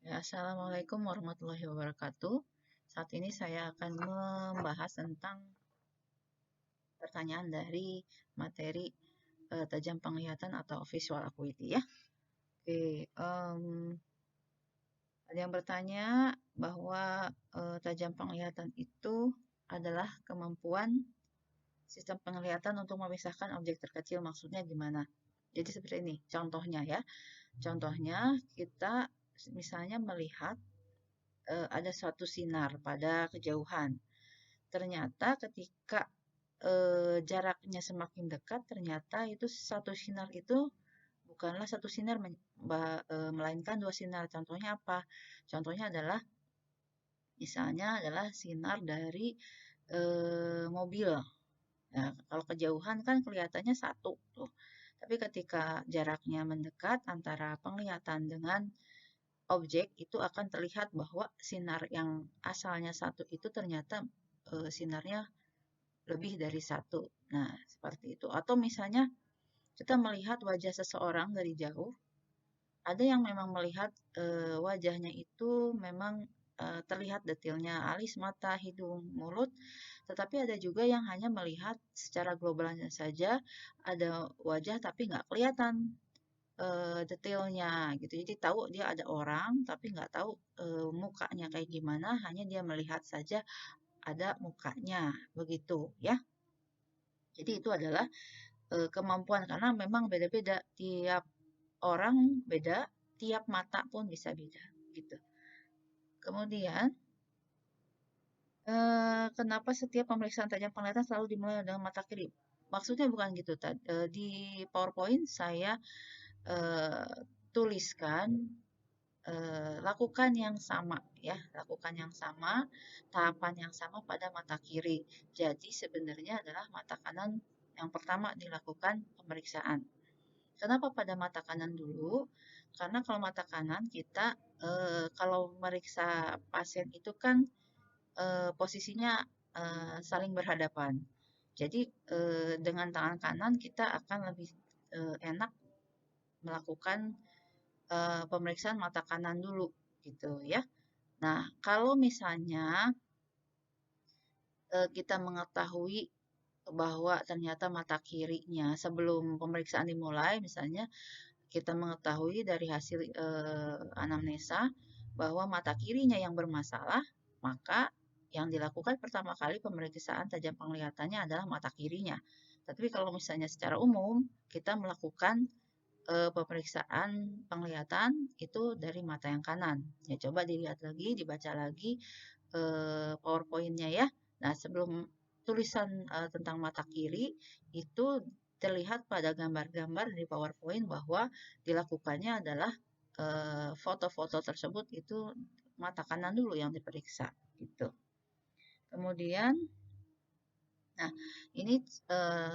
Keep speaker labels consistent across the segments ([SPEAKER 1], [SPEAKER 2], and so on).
[SPEAKER 1] Ya, Assalamualaikum warahmatullahi wabarakatuh. Saat ini saya akan membahas tentang pertanyaan dari materi tajam penglihatan atau visual acuity ya. Oke, ada yang bertanya bahwa tajam penglihatan itu adalah kemampuan sistem penglihatan untuk memisahkan objek terkecil. Maksudnya gimana? Jadi seperti ini, contohnya ya. Contohnya kita misalnya melihat ada suatu sinar pada kejauhan. Ternyata ketika jaraknya semakin dekat, ternyata itu satu sinar itu bukanlah satu sinar, melainkan dua sinar. Contohnya apa? Contohnya adalah, misalnya adalah sinar dari mobil. Nah, kalau kejauhan kan kelihatannya satu tuh. Tapi ketika jaraknya mendekat antara penglihatan dengan objek, itu akan terlihat bahwa sinar yang asalnya satu itu ternyata sinarnya lebih dari satu. Nah, seperti itu. Atau misalnya kita melihat wajah seseorang dari jauh, ada yang memang melihat wajahnya itu memang terlihat detailnya, alis, mata, hidung, mulut, tetapi ada juga yang hanya melihat secara globalnya saja, ada wajah tapi nggak kelihatan detailnya gitu. Jadi tahu dia ada orang, tapi nggak tahu mukanya kayak gimana, hanya dia melihat saja ada mukanya, begitu ya. Jadi itu adalah kemampuan karena memang beda-beda, tiap orang beda, tiap mata pun bisa beda, gitu. Kemudian, kenapa setiap pemeriksaan tajam penglihatan selalu dimulai dengan mata kiri? Maksudnya bukan gitu, di PowerPoint saya eee, tuliskan, lakukan yang sama ya, lakukan yang sama, tahapan yang sama pada mata kiri. Jadi sebenarnya adalah mata kanan yang pertama dilakukan pemeriksaan. Kenapa pada mata kanan dulu? Karena kalau mata kanan kita, kalau meriksa pasien itu kan, posisinya, saling berhadapan. Jadi, dengan tangan kanan kita akan lebih, enak melakukan, pemeriksaan mata kanan dulu, gitu ya. Nah, kalau misalnya, kita mengetahui bahwa ternyata mata kirinya sebelum pemeriksaan dimulai, misalnya kita mengetahui dari hasil anamnesa bahwa mata kirinya yang bermasalah, maka yang dilakukan pertama kali pemeriksaan tajam penglihatannya adalah mata kirinya. Tapi kalau misalnya secara umum kita melakukan pemeriksaan penglihatan itu dari mata yang kanan. Ya coba dilihat lagi, dibaca lagi PowerPoint-nya ya. Nah, sebelum tulisan tentang mata kiri itu terlihat pada gambar-gambar di PowerPoint bahwa dilakukannya adalah foto-foto tersebut itu mata kanan dulu yang diperiksa gitu. Kemudian, nah ini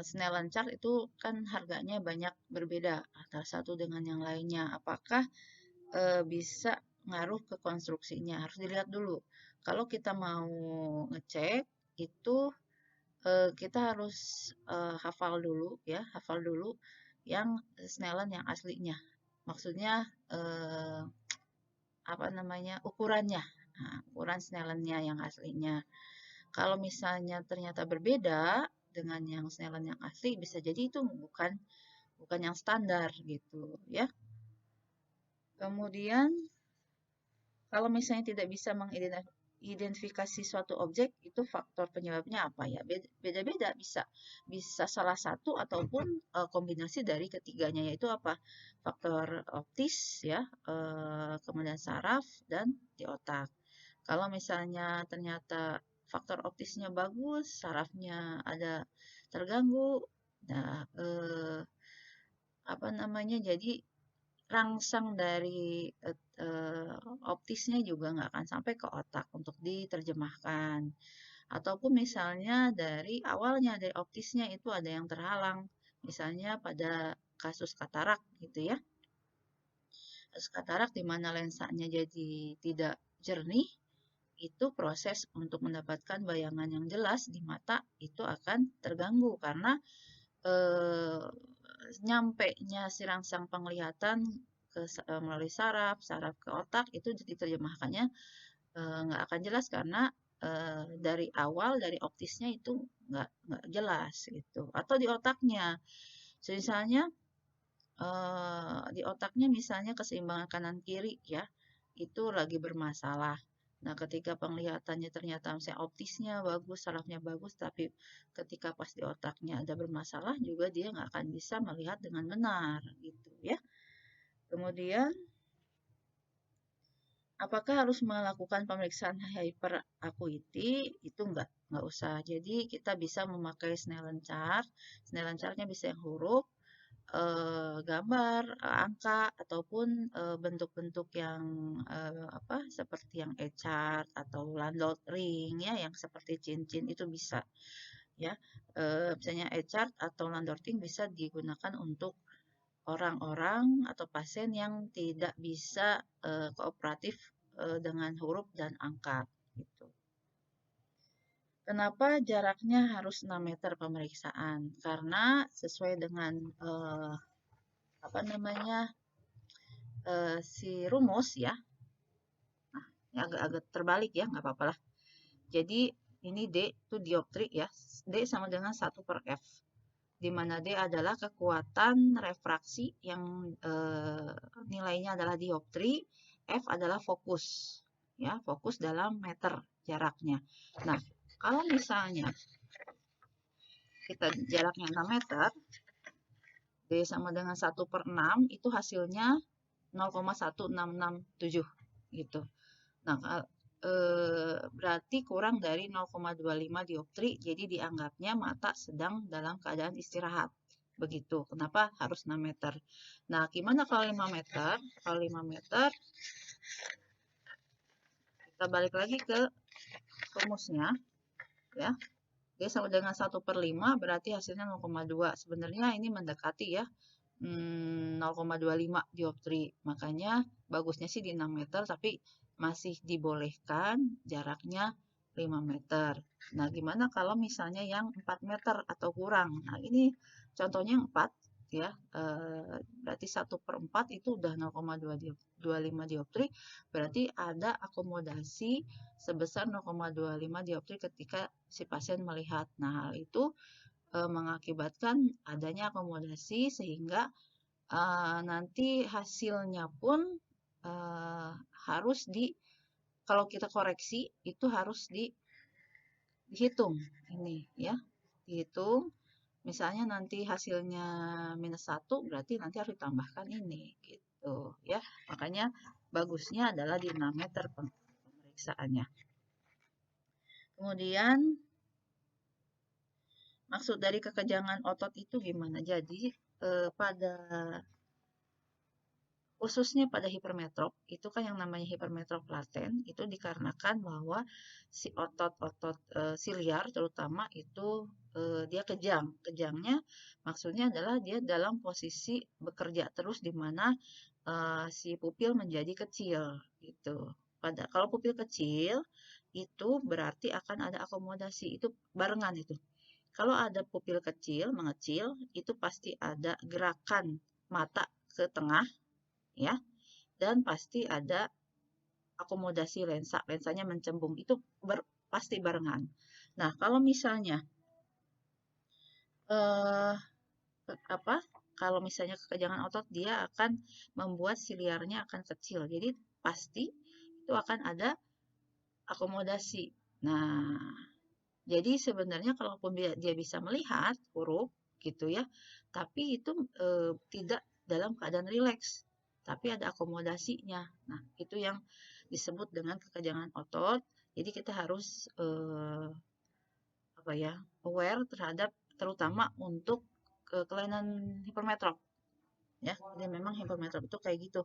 [SPEAKER 1] Snellen chart itu kan harganya banyak berbeda antara satu dengan yang lainnya. Apakah bisa ngaruh ke konstruksinya? Harus dilihat dulu. Kalau kita mau ngecek itu kita harus hafal dulu ya, hafal dulu yang Snellen yang aslinya. Maksudnya apa namanya, ukurannya. Nah, ukuran Snellennya yang aslinya. Kalau misalnya ternyata berbeda dengan yang Snellen yang asli, bisa jadi itu bukan bukan yang standar gitu ya. Kemudian kalau misalnya tidak bisa mengidentifikasi suatu objek, itu faktor penyebabnya apa ya? Beda-beda bisa. Bisa salah satu ataupun kombinasi dari ketiganya, yaitu apa? Faktor optis ya, kemudian saraf dan di otak. Kalau misalnya ternyata faktor optisnya bagus, sarafnya ada terganggu, nah apa namanya? Jadi rangsang dari optisnya juga nggak akan sampai ke otak untuk diterjemahkan. Ataupun misalnya dari awalnya dari optisnya itu ada yang terhalang, misalnya pada kasus katarak gitu ya. Kasus katarak di mana lensanya jadi tidak jernih, itu proses untuk mendapatkan bayangan yang jelas di mata itu akan terganggu karena eh, nyampe nya si rangsang penglihatan melalui saraf, saraf ke otak, itu diterjemahkannya nggak akan jelas karena dari awal dari optisnya itu nggak jelas gitu. Atau di otaknya, misalnya di otaknya misalnya keseimbangan kanan kiri ya, itu lagi bermasalah. Nah, ketika penglihatannya ternyata misalnya optisnya bagus, sarafnya bagus, tapi ketika pas di otaknya ada bermasalah juga dia nggak akan bisa melihat dengan benar gitu ya. Kemudian apakah harus melakukan pemeriksaan hyperacuity? Itu nggak usah. Jadi kita bisa memakai Snellen chart. Snellen chartnya bisa yang huruf, gambar, angka, ataupun bentuk-bentuk yang apa seperti yang E-chart atau Landau ring ya, yang seperti cincin itu bisa ya. Misalnya E-chart atau Landau ring bisa digunakan untuk orang-orang atau pasien yang tidak bisa kooperatif dengan huruf dan angka gitu. Kenapa jaraknya harus 6 meter pemeriksaan? Karena sesuai dengan apa namanya si rumus ya, ini agak-agak terbalik ya, nggak apa-apa lah. Jadi ini D itu dioptri ya, D sama dengan 1 per F, di mana D adalah kekuatan refraksi yang nilainya adalah dioptri, F adalah fokus, ya fokus dalam meter jaraknya. Nah, kalau misalnya kita jaraknya 6 meter, D sama dengan 1 per 6, itu hasilnya 0,1667 gitu. Nah, berarti kurang dari 0,25 dioptri, jadi dianggapnya mata sedang dalam keadaan istirahat. Begitu. Kenapa harus 6 meter? Nah, gimana kalau 5 meter? Kalau 5 meter, kita balik lagi ke rumusnya, ya. Dia sama dengan 1 per 5, berarti hasilnya 0,2. Sebenarnya ini mendekati ya, 0,25 dioptri. Makanya bagusnya sih di 6 meter, tapi masih dibolehkan jaraknya 5 meter. Nah, gimana kalau misalnya yang 4 meter atau kurang? Nah, ini contohnya 4 ya. Berarti 1 per 4 itu udah 0,25 dioptri. Berarti ada akomodasi sebesar 0,25 dioptri ketika si pasien melihat. Nah, hal itu mengakibatkan adanya akomodasi sehingga nanti hasilnya pun harus kalau kita koreksi itu harus dihitung ini ya, dihitung. Misalnya nanti hasilnya -1, berarti nanti harus ditambahkan ini gitu ya. Makanya bagusnya adalah di 6 meter pemeriksaannya. Kemudian maksud dari kekejangan otot itu gimana? Jadi pada khususnya pada hipermetrop, itu kan yang namanya hipermetrop laten, itu dikarenakan bahwa si otot-otot siliar terutama itu dia kejang. Kejangnya maksudnya adalah dia dalam posisi bekerja terus di mana si pupil menjadi kecil gitu. Kalau pupil kecil itu berarti akan ada akomodasi, itu barengan itu. Kalau ada pupil kecil mengecil, itu pasti ada gerakan mata ke tengah ya, dan pasti ada akomodasi lensa, lensanya mencembung, itu pasti barengan. Nah, kalau misalnya eh, apa? Kalau misalnya kekejangan otot, dia akan membuat siliarnya akan kecil. Jadi pasti itu akan ada akomodasi. Nah, jadi sebenarnya kalaupun dia bisa melihat huruf gitu ya, tapi itu tidak dalam keadaan rileks, tapi ada akomodasinya. Nah, itu yang disebut dengan kekejangan otot. Jadi kita harus apa ya, aware terhadap terutama untuk kelainan hipermetrop ya. Jadi memang hipermetrop itu kayak gitu.